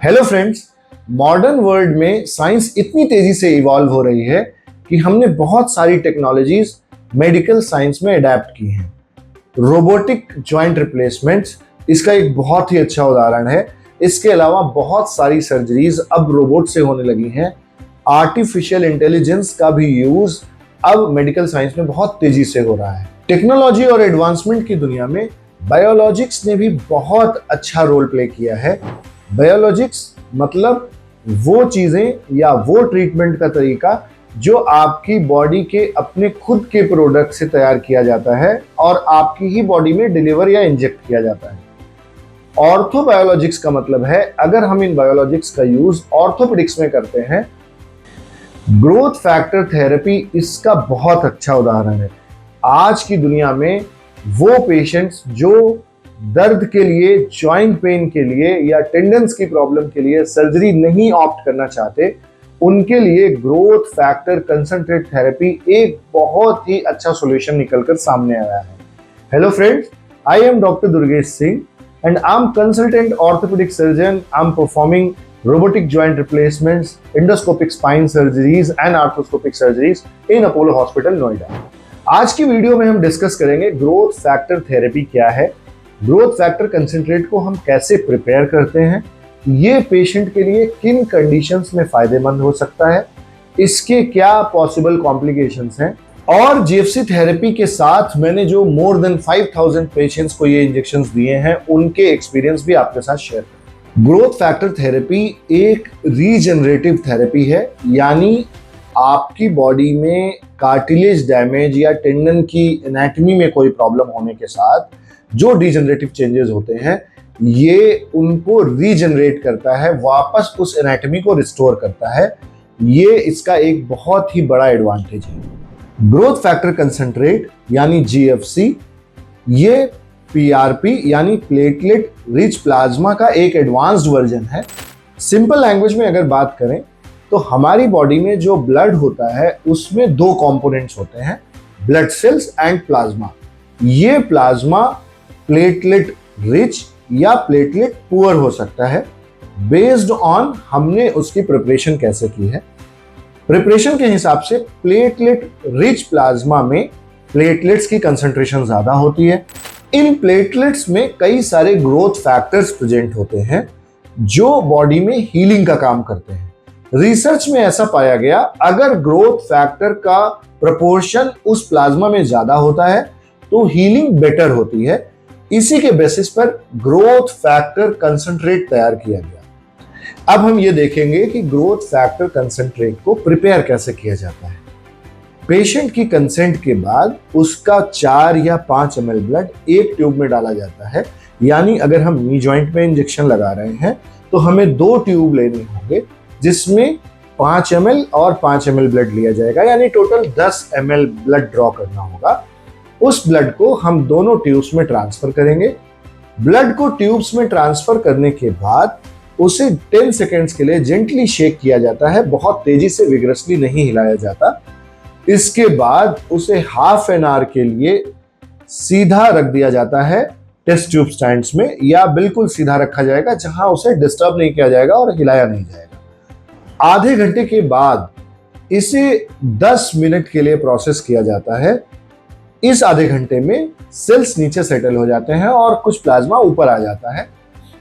Hello friends, modern world में science इतनी तेजी से इवॉल्व हो रही है कि हमने बहुत सारी टेक्नोलॉजीज मेडिकल साइंस में अडेप्ट की हैं। रोबोटिक जॉइंट रिप्लेसमेंट्स इसका एक बहुत ही अच्छा उदाहरण है। इसके अलावा बहुत सारी सर्जरीज अब रोबोट से होने लगी हैं। आर्टिफिशियल इंटेलिजेंस का भी यूज अब मेडिकल साइंस में बहुत तेजी से हो रहा है। टेक्नोलॉजी और एडवांसमेंट की दुनिया में बायोलॉजिक्स ने भी बहुत अच्छा रोल प्ले किया है। बायोलॉजिक्स मतलब वो चीजें या वो ट्रीटमेंट का तरीका जो आपकी बॉडी के अपने खुद के प्रोडक्ट से तैयार किया जाता है और आपकी ही बॉडी में डिलीवर या इंजेक्ट किया जाता है। ऑर्थोबायोलॉजिक्स का मतलब है अगर हम इन बायोलॉजिक्स का यूज ऑर्थोपेडिक्स में करते हैं। ग्रोथ फैक्टर थेरेपी इसका बहुत अच्छा उदाहरण है। आज की दुनिया में वो पेशेंट्स जो दर्द के लिए, जॉइंट पेन के लिए या टेंडन्स की प्रॉब्लम के लिए सर्जरी नहीं ऑप्ट करना चाहते, उनके लिए ग्रोथ फैक्टर कंसंट्रेट थेरेपी एक बहुत ही अच्छा सॉल्यूशन निकलकर सामने आया है। Hello friends, I am doctor Durgesh Singh and I'm consultant orthopedic surgeon. I'm performing robotic joint replacements, endoscopic spine surgeries and arthroscopic surgeries in Apollo Hospital, Noida. आज की वीडियो में हम डिस्कस करेंगे ग्रोथ फैक्टर थेरेपी क्या है, ग्रोथ फैक्टर कंसंट्रेट को हम कैसे प्रिपेयर करते हैं, ये पेशेंट के लिए किन कंडीशंस में फायदेमंद हो सकता है, इसके क्या पॉसिबल कॉम्प्लिकेशंस हैं, और जीएफसी थेरेपी के साथ मैंने जो मोर देन 5000 पेशेंट्स को ये इंजेक्शंस दिए हैं उनके एक्सपीरियंस भी आपके साथ शेयर करें। ग्रोथ फैक्टर थेरेपी एक रीजनरेटिव थेरेपी है, यानी आपकी बॉडी में कार्टिलेज डैमेज या टेंडन की एनाटॉमी में कोई प्रॉब्लम होने के साथ जो डिजनरेटिव चेंजेस होते हैं ये उनको रीजनरेट करता है, वापस उस एनाटॉमी को रिस्टोर करता है। ये इसका एक बहुत ही बड़ा एडवांटेज है। ग्रोथ फैक्टर कंसंट्रेट यानी जीएफसी ये पीआरपी यानी प्लेटलेट रिच प्लाज्मा का एक एडवांस्ड वर्जन है। सिंपल लैंग्वेज में अगर बात करें तो हमारी बॉडी में जो ब्लड होता है उसमें दो कंपोनेंट्स होते हैं, ब्लड सेल्स एंड प्लाज्मा। ये प्लाज्मा प्लेटलेट रिच या प्लेटलेट पुअर हो सकता है बेस्ड ऑन हमने उसकी प्रिपरेशन कैसे की है। प्रिपरेशन के हिसाब से प्लेटलेट रिच प्लाज्मा में प्लेटलेट्स की कंसंट्रेशन ज्यादा होती है। इन प्लेटलेट्स में कई सारे ग्रोथ फैक्टर्स प्रेजेंट होते हैं जो बॉडी में हीलिंग का काम करते हैं। रिसर्च में ऐसा पाया गया अगर ग्रोथ फैक्टर का प्रोपोर्शन उस प्लाज्मा में ज्यादा होता है तो हीलिंग बेटर होती है। इसी के बेसिस पर ग्रोथ फैक्टर कंसंट्रेट तैयार किया गया। अब हम ये देखेंगे कि ग्रोथ फैक्टर कंसंट्रेट को प्रिपेयर कैसे किया जाता है। पेशेंट की कंसेंट के बाद उसका 4 या 5 ml ब्लड एक ट्यूब में डाला जाता है। यानी अगर हम नी जॉइंट में इंजेक्शन लगा रहे हैं तो हमें 2 ट्यूब लेने होंगे जिसमें 5 ml और 5 ml ब्लड लिया जाएगा, यानी टोटल 10 ml ब्लड ड्रॉ करना होगा। उस ब्लड को हम दोनों ट्यूब्स में ट्रांसफर करेंगे। ब्लड को ट्यूब्स में ट्रांसफर करने के बाद उसे 10 सेकेंड्स के लिए जेंटली शेक किया जाता है, बहुत तेजी से विग्रसली नहीं हिलाया जाता। इसके बाद उसे हाफ एन आवर के लिए सीधा रख दिया जाता है टेस्ट ट्यूब स्टैंड्स में, या बिल्कुल सीधा रखा जाएगा जहां उसे डिस्टर्ब नहीं किया जाएगा और हिलाया नहीं जाएगा। आधे घंटे के बाद इसे 10 मिनट के लिए प्रोसेस किया जाता है। इस आधे घंटे में सेल्स नीचे सेटल हो जाते हैं और कुछ प्लाज्मा ऊपर आ जाता है।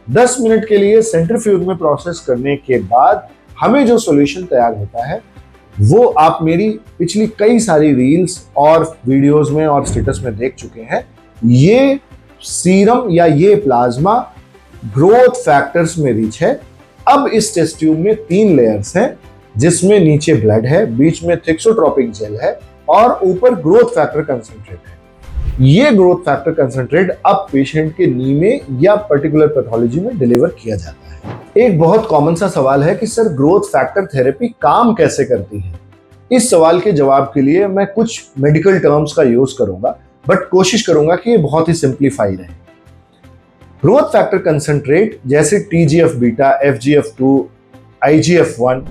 10 मिनट के लिए सेंट्रीफ्यूज में प्रोसेस करने के बाद हमें जो सॉल्यूशन तैयार होता है वो आप मेरी पिछली कई सारी रील्स और वीडियोस में और स्टेटस में देख चुके हैं। ये सीरम या ये प्लाज्मा ग्रोथ फैक्टर्स में रिच है। अब इस टेस्ट ट्यूब में 3 लेयर्स हैं जिसमें नीचे ब्लड है, बीच में थिक्सोट्रोपिक जेल है और ऊपर ग्रोथ फैक्टर कंसंट्रेट है। ये ग्रोथ फैक्टर कंसंट्रेट अब पेशेंट के नी में या पर्टिकुलर पैथोलॉजी में डिलीवर किया जाता है। एक बहुत कॉमन सा सवाल है कि सर ग्रोथ फैक्टर थेरेपी काम कैसे करती है। इस सवाल के जवाब के लिए मैं कुछ मेडिकल टर्म्स का यूज करूंगा, बट कोशिश करूंगा कि ये बहुत ही सिंप्लीफाई रहे। ग्रोथ फैक्टर कंसंट्रेट जैसे TGF बीटा, FGF2, IGF1,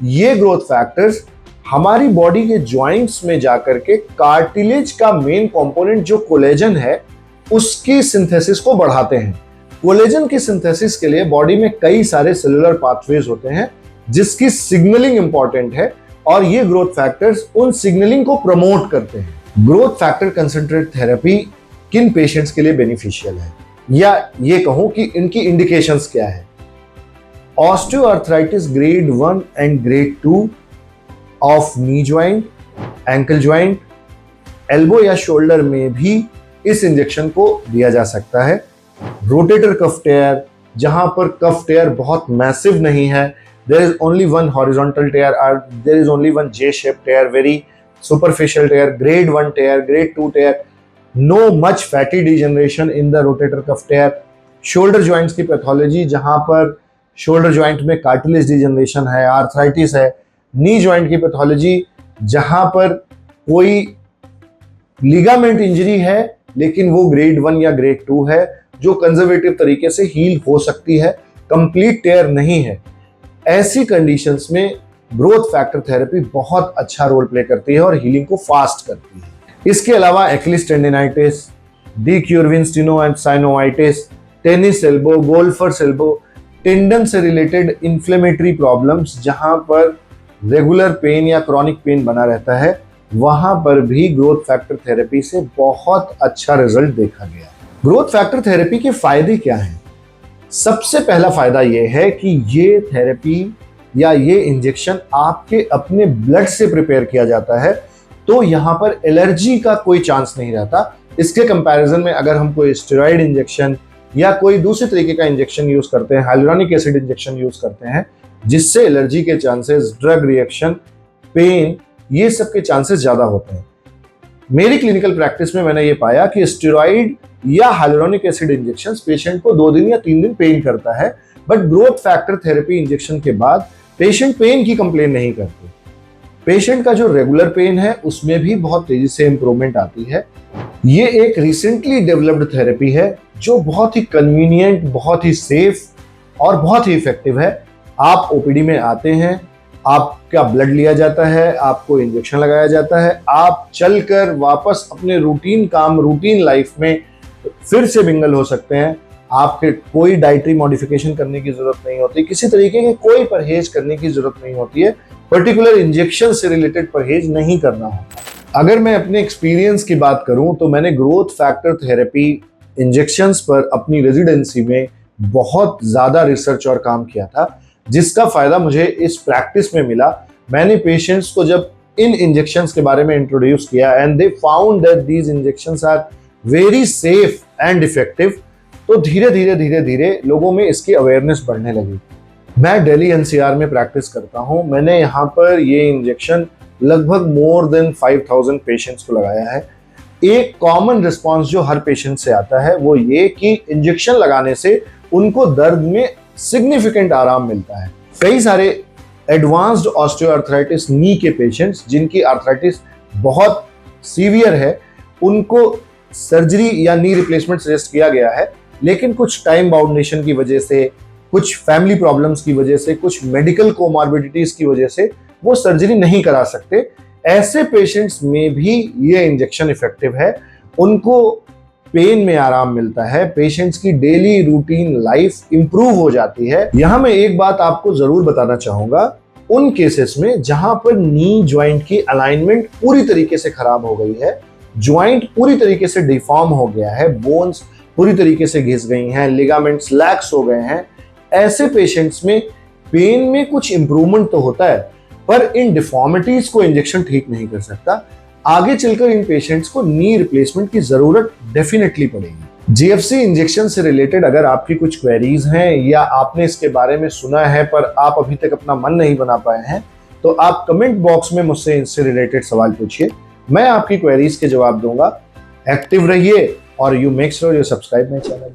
ये ग्रोथ फैक्टर्स हमारी बॉडी के जॉइंट्स में जाकर के कार्टिलेज का मेन कंपोनेंट जो कोलेजन है उसकी सिंथेसिस को बढ़ाते हैं। कोलेजन की सिंथेसिस के लिए बॉडी में कई सारे सेलुलर पाथवेज होते हैं जिसकी सिग्नलिंग इंपॉर्टेंट है और ये ग्रोथ फैक्टर्स उन सिग्नलिंग को प्रमोट करते हैं। ग्रोथ फैक्टर कंसंट्रेट थेरेपी किन पेशेंट्स के लिए बेनिफिशियल है या ये कहूं कि इनकी इंडिकेशंस क्या है। Osteoarthritis grade 1 and grade 2 of knee joint, ankle joint, elbow या शोल्डर में भी इस इंजेक्शन को दिया जा सकता है। रोटेटर कफ टेयर, जहां पर कफ टेयर बहुत मैसिव नहीं है, there is only one horizontal tear or there is only one J-shaped tear, very superficial tear, grade 1 tear, grade 2 tear, no much fatty degeneration in the rotator cuff tear. Shoulder joints की pathology जहां पर shoulder joint में cartilage degeneration है, arthritis है। Knee joint की pathology जहां पर कोई लिगामेंट इंजरी है लेकिन वो ग्रेड 1 या ग्रेड 2 है जो कंजर्वेटिव तरीके से हील हो सकती है, कंप्लीट टेयर नहीं है। ऐसी कंडीशंस में ग्रोथ फैक्टर थेरेपी बहुत अच्छा रोल प्ले करती है और हीलिंग को फास्ट करती है। इसके अलावा Achilles tendinitis, De Quervain stenosynovitis, tennis elbow, golfer's elbow, tendon से रिलेटेड इन्फ्लेमेटरी प्रॉब्लम्स जहां पर रेगुलर पेन या क्रॉनिक पेन बना रहता है, वहां पर भी ग्रोथ फैक्टर थेरेपी से बहुत अच्छा रिजल्ट देखा गया। ग्रोथ फैक्टर थेरेपी के फायदे क्या हैं? सबसे पहला फायदा यह है कि ये थेरेपी या ये इंजेक्शन आपके अपने ब्लड से प्रिपेयर किया जाता है, तो यहां पर एलर्जी का कोई चांस नहीं रहता। इसके कंपैरिजन में अगर हम कोई स्टेरॉइड इंजेक्शन या कोई दूसरे तरीके का इंजेक्शन यूज करते हैं, हाइलुरोनिक एसिड इंजेक्शन यूज करते हैं, जिससे एलर्जी के चांसेस, ड्रग रिएक्शन, पेन, ये सब के चांसेस ज्यादा होते हैं। मेरी क्लिनिकल प्रैक्टिस में मैंने ये पाया कि स्टेरॉइड या हाइलुरोनिक एसिड इंजेक्शन पेशेंट को 2 दिन या 3 दिन पेन करता है, but growth factor therapy injection के बाद पेशेंट पेन की कंप्लेन नहीं करते। पेशेंट का जो रेगुलर पेन है उसमें भी बहुत तेजी से इंप्रूवमेंट आती है। ये एक रिसेंटली डेवलप्ड थेरेपी है जो बहुत ही कन्वीनियंट, बहुत ही सेफ और बहुत ही इफेक्टिव है। आप ओपीडी में आते हैं, आपका ब्लड लिया जाता है, आपको इंजेक्शन लगाया जाता है, आप चलकर वापस अपने रूटीन काम, रूटीन लाइफ में फिर से मिंगल हो सकते हैं। आपके कोई डाइटरी मॉडिफिकेशन करने की जरूरत नहीं होती, किसी तरीके के कोई परहेज करने की जरूरत नहीं होती है, पर्टिकुलर इंजेक्शन से रिलेटेड परहेज नहीं करना होता। अगर मैं अपने एक्सपीरियंस की बात करूं तो मैंने ग्रोथ फैक्टर थेरेपी इंजेक्शंस पर अपनी रेजिडेंसी में बहुत ज्यादा रिसर्च और काम किया था, जिसका फायदा मुझे इस प्रैक्टिस में मिला। मैंने पेशेंट्स को जब इन इंजेक्शंस के बारे में इंट्रोड्यूस किया and they found that these injections are very safe and effective, तो धीरे धीरे लोगों में इसकी अवेयरनेस बढ़ने लगी। मैं दिल्ली एनसीआर में प्रैक्टिस करता हूं। मैंने यहाँ पर ये इंजेक्शन लगभग मोर देन 5000 पेशेंट्स को लगाया है। एक कॉमन रिस्पॉन्स जो हर पेशेंट से आता है वो ये कि इंजेक्शन लगाने से उनको दर्द में सिग्निफिकेंट आराम मिलता है। कई सारे एडवांस्ड ऑस्टियोआर्थराइटिस नी के पेशेंट्स जिनकी आर्थराइटिस बहुत सीवियर है, उनको सर्जरी या नी रिप्लेसमेंट सजेस्ट किया गया है, लेकिन कुछ टाइम बाउंडेशन की वजह से, कुछ फैमिली प्रॉब्लम्स की वजह से, कुछ मेडिकल कोमॉर्बिडिटीज की वजह से वो सर्जरी नहीं करा सकते। ऐसे पेशेंट्स में भी ये इंजेक्शन इफेक्टिव है, उनको पेन में आराम मिलता है, पेशेंट्स की डेली रूटीन लाइफ इंप्रूव हो जाती है। यहां मैं एक बात आपको जरूर बताना चाहूंगा, उन केसेस में जहां पर नी ज्वाइंट की अलाइनमेंट पूरी तरीके से खराब हो गई है, ज्वाइंट पूरी तरीके से डिफॉर्म हो गया है, बोन्स पूरी तरीके से घिस गई हैं, लिगामेंट्स लैक्स हो गए हैं, ऐसे पेशेंट्स में पेन में कुछ इंप्रूवमेंट तो होता है, पर इन डिफॉर्मिटीज को इंजेक्शन ठीक नहीं कर सकता। आगे चलकर इन पेशेंट्स को नी रिप्लेसमेंट की जरूरत डेफिनेटली पड़ेगी। जीएफसी इंजेक्शन से रिलेटेड अगर आपकी कुछ क्वेरीज हैं या आपने इसके बारे में सुना है पर आप अभी तक अपना मन नहीं बना पाए हैं, तो आप कमेंट बॉक्स में मुझसे इससे रिलेटेड सवाल पूछिए, मैं आपकी क्वेरीज के जवाब दूंगा। एक्टिव रहिए और you make sure you subscribe my channel.